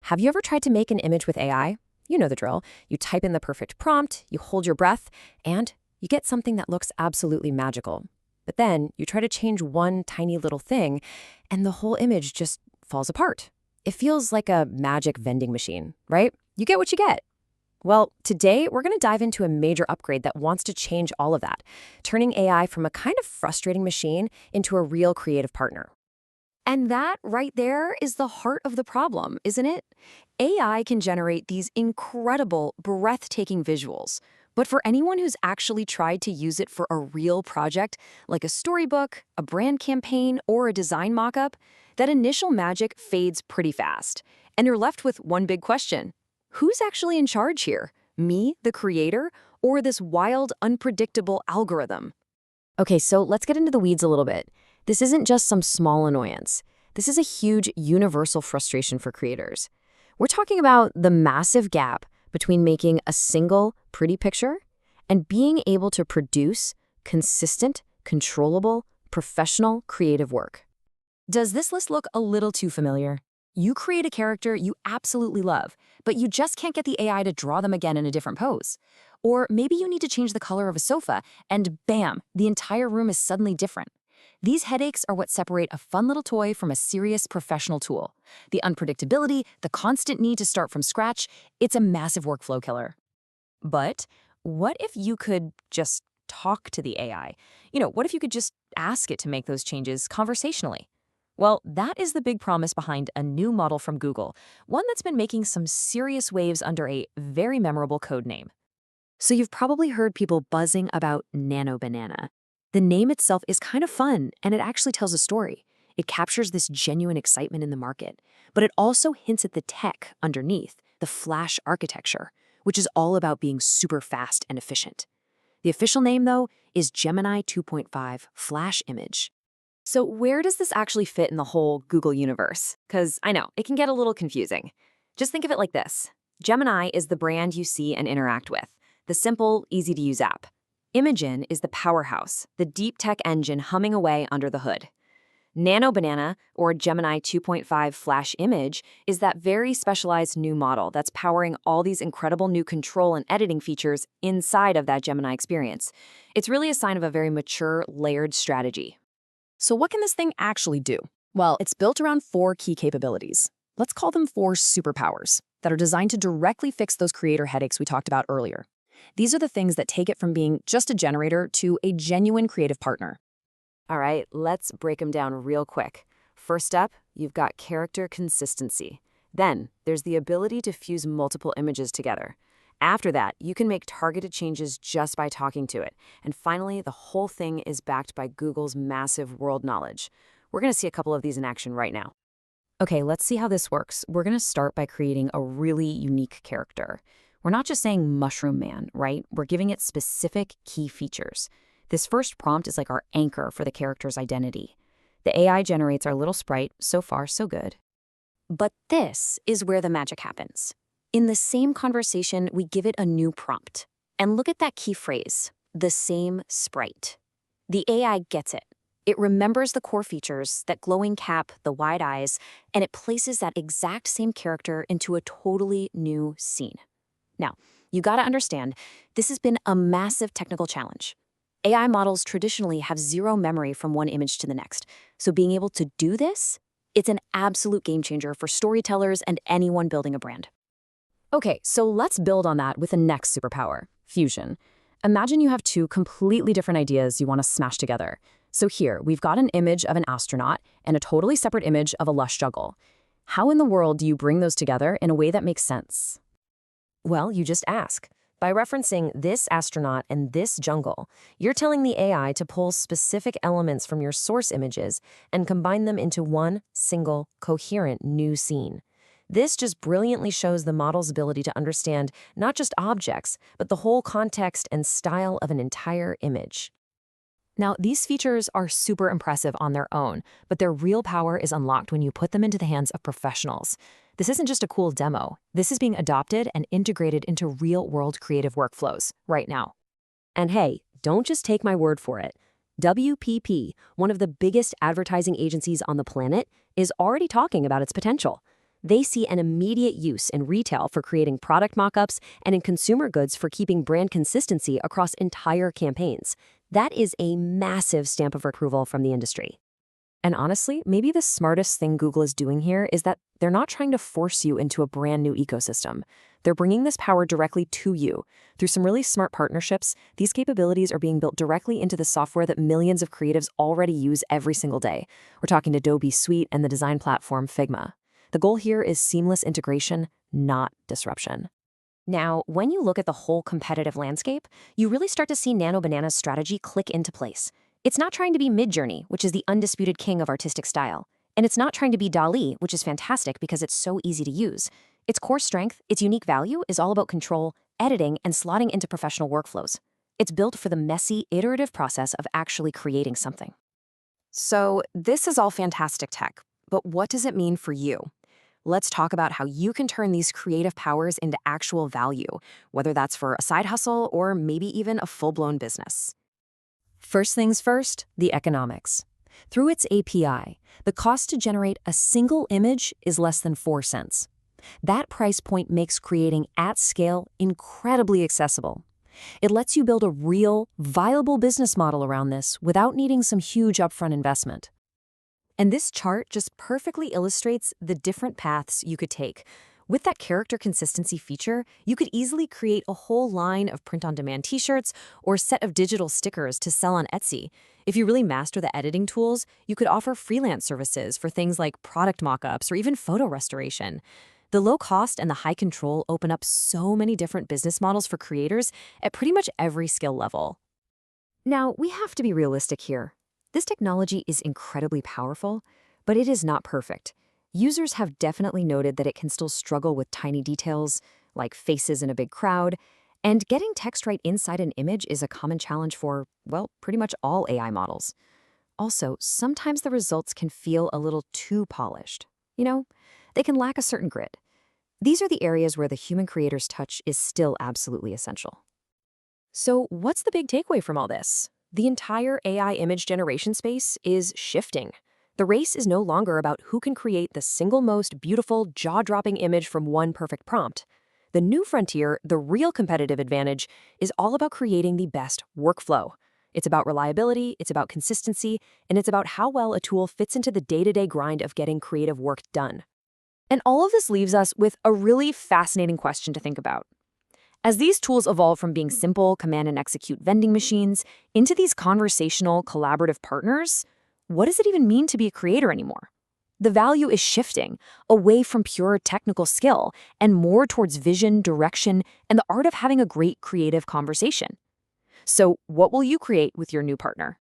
Have you ever tried to make an image with AI? You know the drill. You type in the perfect prompt, you hold your breath, and you get something that looks absolutely magical. But then you try to change one tiny little thing, and the whole image just falls apart. It feels like a magic vending machine, right? You get what you get. Well, today we're going to dive into a major upgrade that wants to change all of that, turning AI from a kind of frustrating machine into a real creative partner. And that right there is the heart of the problem, isn't it? AI can generate these incredible, breathtaking visuals. But for anyone who's actually tried to use it for a real project, like a storybook, a brand campaign, or a design mockup, that initial magic fades pretty fast. And you're left with one big question. Who's actually in charge here? Me, the creator, or this wild, unpredictable algorithm? Okay, so let's get into the weeds a little bit. This isn't just some small annoyance. This is a huge universal frustration for creators. We're talking about the massive gap between making a single pretty picture and being able to produce consistent, controllable, professional creative work. Does this list look a little too familiar? You create a character you absolutely love, but you just can't get the AI to draw them again in a different pose. Or maybe you need to change the color of a sofa, and bam, the entire room is suddenly different. These headaches are what separate a fun little toy from a serious professional tool. The unpredictability, the constant need to start from scratch, it's a massive workflow killer. But what if you could just talk to the AI? What if you could just ask it to make those changes conversationally? Well, that is the big promise behind a new model from Google, one that's been making some serious waves under a very memorable code name. So you've probably heard people buzzing about Nano. The name itself is kind of fun, and it actually tells a story. It captures this genuine excitement in the market, but it also hints at the tech underneath, the Flash architecture, which is all about being super fast and efficient. The official name, though, is Gemini 2.5 Flash Image. So where does this actually fit in the whole Google universe? Because I know, it can get a little confusing. Just think of it like this. Gemini is the brand you see and interact with, the simple, easy-to-use app. Imagen is the powerhouse, the deep tech engine humming away under the hood. Nano, or Gemini 2.5 Flash Image, is that very specialized new model that's powering all these incredible new control and editing features inside of that Gemini experience. It's really a sign of a very mature, layered strategy. So what can this thing actually do? Well, it's built around 4 key capabilities. Let's call them 4 superpowers that are designed to directly fix those creator headaches we talked about earlier. These are the things that take it from being just a generator to a genuine creative partner. All right, let's break them down real quick. First up, you've got character consistency. Then, there's the ability to fuse multiple images together. After that, you can make targeted changes just by talking to it. And finally, the whole thing is backed by Google's massive world knowledge. We're going to see a couple of these in action right now. Okay, let's see how this works. We're going to start by creating a really unique character. We're not just saying Mushroom Man, right? We're giving it specific key features. This first prompt is like our anchor for the character's identity. The AI generates our little sprite. So far, so good. But this is where the magic happens. In the same conversation, we give it a new prompt. And look at that key phrase, the same sprite. The AI gets it. It remembers the core features, that glowing cap, the wide eyes, and it places that exact same character into a totally new scene. Now, you gotta understand, this has been a massive technical challenge. AI models traditionally have zero memory from one image to the next, so being able to do this, it's an absolute game changer for storytellers and anyone building a brand. Okay, so let's build on that with the next superpower, fusion. Imagine you have 2 completely different ideas you want to smash together. So here, we've got an image of an astronaut and a totally separate image of a lush jungle. How in the world do you bring those together in a way that makes sense? Well, you just ask. By referencing this astronaut and this jungle, you're telling the AI to pull specific elements from your source images and combine them into one single, coherent new scene. This just brilliantly shows the model's ability to understand not just objects, but the whole context and style of an entire image. Now, these features are super impressive on their own, but their real power is unlocked when you put them into the hands of professionals. This isn't just a cool demo. This is being adopted and integrated into real-world creative workflows right now. And hey, don't just take my word for it. WPP, one of the biggest advertising agencies on the planet, is already talking about its potential. They see an immediate use in retail for creating product mock-ups and in consumer goods for keeping brand consistency across entire campaigns. That is a massive stamp of approval from the industry. And honestly, maybe the smartest thing Google is doing here is that they're not trying to force you into a brand new ecosystem. They're bringing this power directly to you. Through some really smart partnerships, these capabilities are being built directly into the software that millions of creatives already use every single day. We're talking Adobe Suite and the design platform Figma. The goal here is seamless integration, not disruption. Now, when you look at the whole competitive landscape, you really start to see Nano Banana's strategy click into place. It's not trying to be Midjourney, which is the undisputed king of artistic style. And it's not trying to be DALL-E, which is fantastic because it's so easy to use. Its core strength, its unique value, is all about control, editing, and slotting into professional workflows. It's built for the messy, iterative process of actually creating something. So, this is all fantastic tech, but what does it mean for you? Let's talk about how you can turn these creative powers into actual value, whether that's for a side hustle or maybe even a full-blown business. First things first, the economics. Through its API, the cost to generate a single image is less than 4 cents. That price point makes creating at scale incredibly accessible. It lets you build a real, viable business model around this without needing some huge upfront investment. And this chart just perfectly illustrates the different paths you could take. With that character consistency feature, you could easily create a whole line of print-on-demand t-shirts or set of digital stickers to sell on Etsy. If you really master the editing tools, you could offer freelance services for things like product mock-ups or even photo restoration. The low cost and the high control open up so many different business models for creators at pretty much every skill level. Now, we have to be realistic here. This technology is incredibly powerful, but it is not perfect. Users have definitely noted that it can still struggle with tiny details, like faces in a big crowd, and getting text right inside an image is a common challenge for, well, pretty much all AI models. Also, sometimes the results can feel a little too polished. They can lack a certain grit. These are the areas where the human creator's touch is still absolutely essential. So, what's the big takeaway from all this? The entire AI image generation space is shifting. The race is no longer about who can create the single most beautiful, jaw-dropping image from one perfect prompt. The new frontier, the real competitive advantage, is all about creating the best workflow. It's about reliability, it's about consistency, and it's about how well a tool fits into the day-to-day grind of getting creative work done. And all of this leaves us with a really fascinating question to think about. As these tools evolve from being simple command and execute vending machines into these conversational, collaborative partners, what does it even mean to be a creator anymore? The value is shifting away from pure technical skill and more towards vision, direction, and the art of having a great creative conversation. So, what will you create with your new partner?